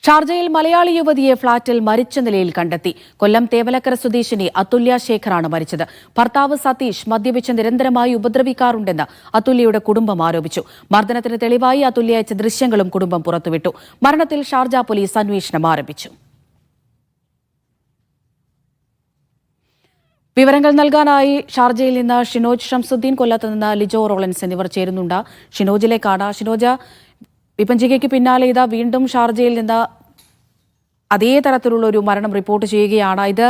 ഷാർജയിൽ മലയാളി യുവതിയെ ഫ്ളാറ്റിൽ മരിച്ച നിലയിൽ കണ്ടെത്തി. കൊല്ലം തേവലക്കര സ്വദേശിനി അതുല്യ ശേഖറാണ് മരിച്ചത്. ഭർത്താവ് സതീഷ് മദ്യപിച്ച് നിരന്തരമായി ഉപദ്രവിക്കാറുണ്ടെന്ന് അതുല്യയുടെ കുടുംബം ആരോപിച്ചു. മർദ്ദനത്തിന് തെളിവായി അതുല്യ അയച്ച ദൃശ്യങ്ങളും കുടുംബം പുറത്തുവിട്ടു. മരണത്തിൽ ഷാർജ പോലീസ് അന്വേഷണം ആരംഭിച്ചു. വിവരങ്ങൾ നൽകാനായി ഷാർജയിൽ നിന്ന് ഷിനോജ് ഷംസുദ്ദീൻ, കൊല്ലത്ത് നിന്ന് ലിജോ റോളൻസ് എന്നിവർ ചേരുന്നുണ്ട്. ഷിനോജിലേക്കാണ്. ഷിനോജ, വിപഞ്ചികയ്ക്ക് പിന്നാലെ ഇതാ വീണ്ടും ഷാർജയിൽ നിന്ന് അതേ തരത്തിലുള്ള ഒരു മരണം റിപ്പോർട്ട് ചെയ്യുകയാണ്. ഇത്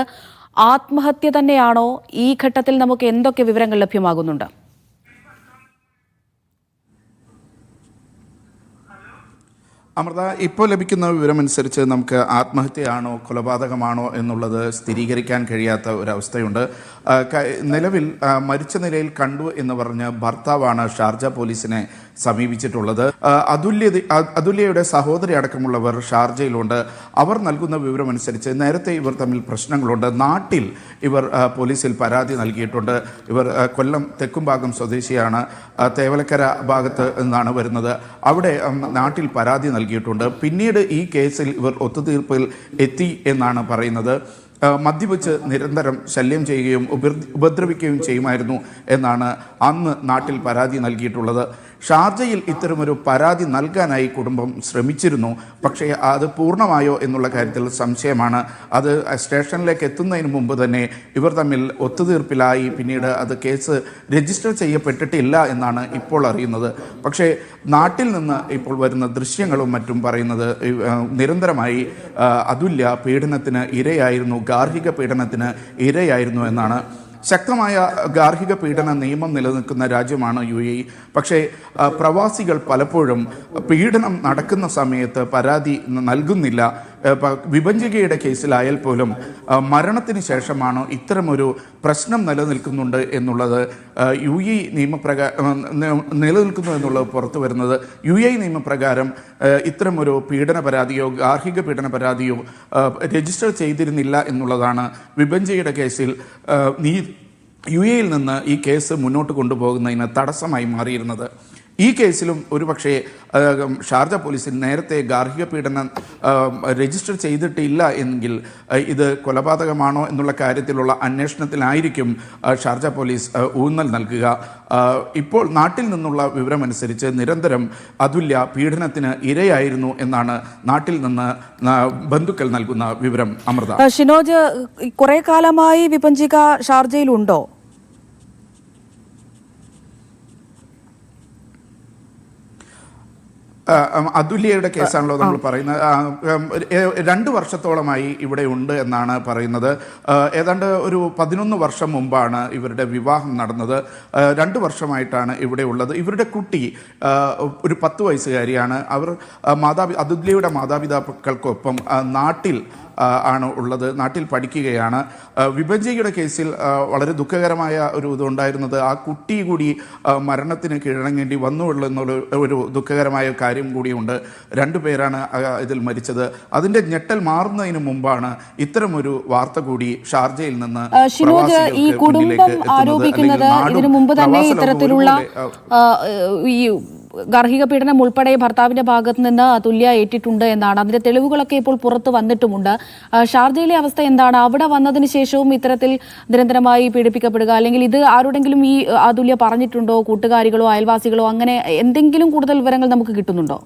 ആത്മഹത്യ തന്നെയാണോ? ഈ ഘട്ടത്തിൽ നമുക്ക് എന്തൊക്കെ വിവരങ്ങൾ ലഭ്യമാകുന്നുണ്ട്? അമൃത, ഇപ്പോൾ ലഭിക്കുന്ന വിവരമനുസരിച്ച് നമുക്ക് ആത്മഹത്യയാണോ കൊലപാതകമാണോ എന്നുള്ളത് സ്ഥിരീകരിക്കാൻ കഴിയാത്ത ഒരവസ്ഥയുണ്ട്. നിലവിൽ മരിച്ച നിലയിൽ കണ്ടു എന്ന് പറഞ്ഞ് ഭർത്താവാണ് ഷാർജ പോലീസിനെ സമീപിച്ചിട്ടുള്ളത്. അതുല്യയുടെ സഹോദരി അടക്കമുള്ളവർ ഷാർജയിലുണ്ട്. അവർ നൽകുന്ന വിവരമനുസരിച്ച് നേരത്തെ ഇവർ തമ്മിൽ പ്രശ്നങ്ങളുണ്ട്. നാട്ടിൽ ഇവർ പോലീസിൽ പരാതി നൽകിയിട്ടുണ്ട്. ഇവർ കൊല്ലം തെക്കുംഭാഗം സ്വദേശിയാണ്. തേവലക്കര ഭാഗത്ത് നിന്നാണ് വരുന്നത്. അവിടെ നാട്ടിൽ പരാതി നൽകിയിട്ടുണ്ട്. പിന്നീട് ഈ കേസിൽ ഇവർ ഒത്തുതീർപ്പിൽ എത്തി എന്നാണ് പറയുന്നത്. മദ്യപിച്ച് നിരന്തരം ശല്യം ചെയ്യുകയും ഉപദ്രവിക്കുകയും ചെയ്യുമായിരുന്നു എന്നാണ് അന്ന് നാട്ടിൽ പരാതി നൽകിയിട്ടുള്ളത്. ഷാർജയിൽ ഇത്തരമൊരു പരാതി നൽകാനായി കുടുംബം ശ്രമിച്ചിരുന്നു. പക്ഷേ അത് പൂർണ്ണമായോ എന്നുള്ള കാര്യത്തിൽ സംശയമാണ്. അത് സ്റ്റേഷനിലേക്ക് എത്തുന്നതിന് മുമ്പ് തന്നെ ഇവർ തമ്മിൽ ഒത്തുതീർപ്പിലായി. പിന്നീട് അത് കേസ് രജിസ്റ്റർ ചെയ്യപ്പെട്ടിട്ടില്ല എന്നാണ് ഇപ്പോൾ അറിയുന്നത്. പക്ഷേ നാട്ടിൽ നിന്ന് ഇപ്പോൾ വരുന്ന ദൃശ്യങ്ങളും മറ്റും പറയുന്നത് നിരന്തരമായി അതുല്യ പീഡനത്തിന് ഇരയായിരുന്നു, ഗാർഹിക പീഡനത്തിന് ഇരയായിരുന്നു എന്നാണ്. ശക്തമായ ഗാർഹിക പീഡന നിയമം നിലനിൽക്കുന്ന രാജ്യമാണ് UAE. പക്ഷേ പ്രവാസികൾ പലപ്പോഴും പീഡനം നടക്കുന്ന സമയത്ത് പരാതി നൽകുന്നില്ല. വിഭജികയുടെ കേസിലായാൽ പോലും മരണത്തിന് ശേഷമാണ് ഇത്തരമൊരു പ്രശ്നം നിലനിൽക്കുന്നുണ്ട് എന്നുള്ളത് UAE നിലനിൽക്കുന്നു എന്നുള്ളത് പുറത്തു വരുന്നത്. UAE നിയമപ്രകാരം ഇത്തരമൊരു പീഡന പരാതിയോ ഗാർഹിക പീഡന പരാതിയോ രജിസ്റ്റർ ചെയ്തിരുന്നില്ല എന്നുള്ളതാണ് വിഭജികയുടെ കേസിൽ UAE നിന്ന് ഈ കേസ് മുന്നോട്ട് കൊണ്ടുപോകുന്നതിന് തടസ്സമായി മാറിയിരുന്നത്. ഈ കേസിലും ഒരുപക്ഷെ ഷാർജ പോലീസിൽ നേരത്തെ ഗാർഹിക പീഡനം രജിസ്റ്റർ ചെയ്തിട്ടില്ല എങ്കിൽ ഇത് കൊലപാതകമാണോ എന്നുള്ള കാര്യത്തിലുള്ള അന്വേഷണത്തിലായിരിക്കും ഷാർജ പോലീസ് ഊന്നൽ നൽകുക. ഇപ്പോൾ നാട്ടിൽ നിന്നുള്ള വിവരമനുസരിച്ച് നിരന്തരം അതുല്യ പീഡനത്തിന് ഇരയായിരുന്നു എന്നാണ് നാട്ടിൽ നിന്ന് ബന്ധുക്കൾ നൽകുന്ന വിവരം. അമൃത, ഷിനോജ്, കുറെ കാലമായി വിപഞ്ചിക ഷാർജയിലുണ്ടോ? അതുല്യയുടെ കേസാണല്ലോ നമ്മൾ പറയുന്നത്. 2 വർഷത്തോളമായി ഇവിടെ ഉണ്ട് എന്നാണ് പറയുന്നത്. ഏതാണ്ട് ഒരു 11 വർഷം മുമ്പാണ് ഇവരുടെ വിവാഹം നടന്നത്. 2 വർഷമായിട്ടാണ് ഇവിടെ ഉള്ളത്. ഇവരുടെ കുട്ടി ഒരു 10 വയസ്സുകാരിയാണ്. അവർ അതുല്യയുടെ മാതാപിതാക്കൾക്കൊപ്പം നാട്ടിൽ ആണ് ഉള്ളത്, നാട്ടിൽ പഠിക്കുകയാണ്. വിഭജികയുടെ കേസിൽ വളരെ ദുഃഖകരമായ ഒരു ഇതുണ്ടായിരുന്നത് ആ കുട്ടി കൂടി മരണത്തിന് കീഴടങ്ങേണ്ടി വന്നുള്ളൂ എന്നുള്ള ഒരു ദുഃഖകരമായ കാര്യം കൂടിയുണ്ട്. 2 പേരാണ് ഇതിൽ മരിച്ചത്. അതിന്റെ ഞെട്ടൽ മാറുന്നതിന് മുമ്പാണ് ഇത്തരമൊരു വാർത്ത കൂടി ഷാർജയിൽ നിന്ന് ഈ കുടുംബം ആരോപിക്കുന്നത് ഇതിനു മുമ്പ് തന്നെ ഇത്തരത്തിലുള്ള ഈ ഗാർഹിക പീഡനം ഉൾപ്പെടെ ഭർത്താവിന്റെ ഭാഗത്ത് നിന്ന് അതുല്യ ഏറ്റിട്ടുണ്ട് എന്നാണ്. അതിന്റെ തെളിവുകളൊക്കെ ഇപ്പോൾ പുറത്തു വന്നിട്ടുമുണ്ട്. ഷാർജയിലെ അവസ്ഥ എന്താണ്? അവിടെ വന്നതിന് ശേഷവും ഇത്തരത്തിൽ നിരന്തരമായി പീഡിപ്പിക്കപ്പെടുക, അല്ലെങ്കിൽ ഇത് ആരോടെങ്കിലും ഈ അതുല്യ പറഞ്ഞിട്ടുണ്ടോ? കൂട്ടുകാരികളോ അയൽവാസികളോ അങ്ങനെ എന്തെങ്കിലും കൂടുതൽ വിവരങ്ങൾ നമുക്ക് കിട്ടുന്നുണ്ടോ?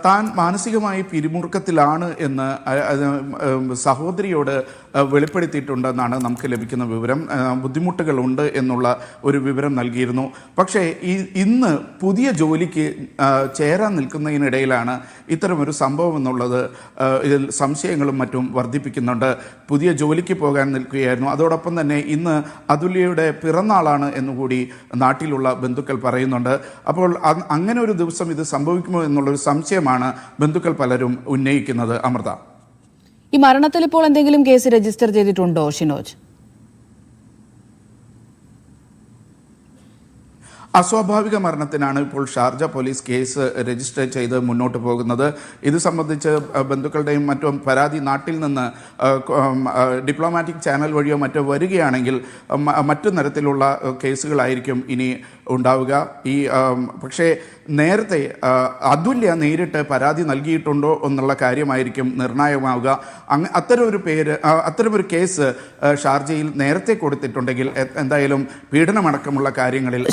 താൻ മാനസികമായി പിരിമുറുക്കത്തിലാണ് എന്ന് സഹോദരിയോട് വെളിപ്പെടുത്തിയിട്ടുണ്ടെന്നാണ് നമുക്ക് ലഭിക്കുന്ന വിവരം. ബുദ്ധിമുട്ടുകളുണ്ട് എന്നുള്ള ഒരു വിവരം നൽകിയിരുന്നു. പക്ഷേ ഇന്ന് പുതിയ ജോലിക്ക് ചേരാൻ നിൽക്കുന്നതിനിടയിലാണ് ഇത്തരമൊരു സംഭവം എന്നുള്ളത് ഇതിൽ സംശയങ്ങളും മറ്റും വർദ്ധിപ്പിക്കുന്നുണ്ട്. പുതിയ ജോലിക്ക് പോകാൻ നിൽക്കുകയായിരുന്നു. അതോടൊപ്പം തന്നെ ഇന്ന് അതുല്യയുടെ പിറന്നാളാണ് എന്നുകൂടി നാട്ടിലുള്ള ബന്ധുക്കൾ പറയുന്നുണ്ട്. അപ്പോൾ അങ്ങനെ ഒരു ദിവസം ഇത് സംഭവിക്കുമോ എന്നുള്ളൊരു സംശയമാണ് ബന്ധുക്കൾ പലരും ഉന്നയിക്കുന്നത്. അമൃത, ഈ മരണത്തിൽ ഇപ്പോൾ എന്തെങ്കിലും കേസ് രജിസ്റ്റർ ചെയ്തിട്ടുണ്ടോ ഷിനോജ്? അസ്വാഭാവിക മരണത്തിനാണ് ഇപ്പോൾ ഷാർജ പോലീസ് കേസ് രജിസ്റ്റർ ചെയ്ത് മുന്നോട്ട് പോകുന്നത്. ഇത് സംബന്ധിച്ച് ബന്ധുക്കളുടെയും മറ്റും പരാതി നാട്ടിൽ നിന്ന് ഡിപ്ലോമാറ്റിക് ചാനൽ വഴിയോ മറ്റോ വരികയാണെങ്കിൽ മറ്റു തരത്തിലുള്ള കേസുകളായിരിക്കും ഇനി ഉണ്ടാവുക. പക്ഷേ നേരത്തെ അതുല്യ നേരിട്ട് പരാതി നൽകിയിട്ടുണ്ടോ എന്നുള്ള കാര്യമായിരിക്കും നിർണായകമാവുക. അത്തരമൊരു കേസ് ഷാർജയിൽ നേരത്തെ കൊടുത്തിട്ടുണ്ടെങ്കിൽ എന്തായാലും പീഡനമടക്കമുള്ള കാര്യങ്ങളിൽ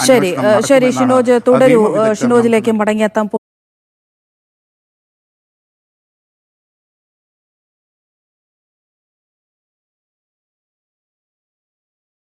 ശരി ഷിനോജ് തുടരൂ. ഷിനോജിലേക്ക് മടങ്ങിയെത്താം.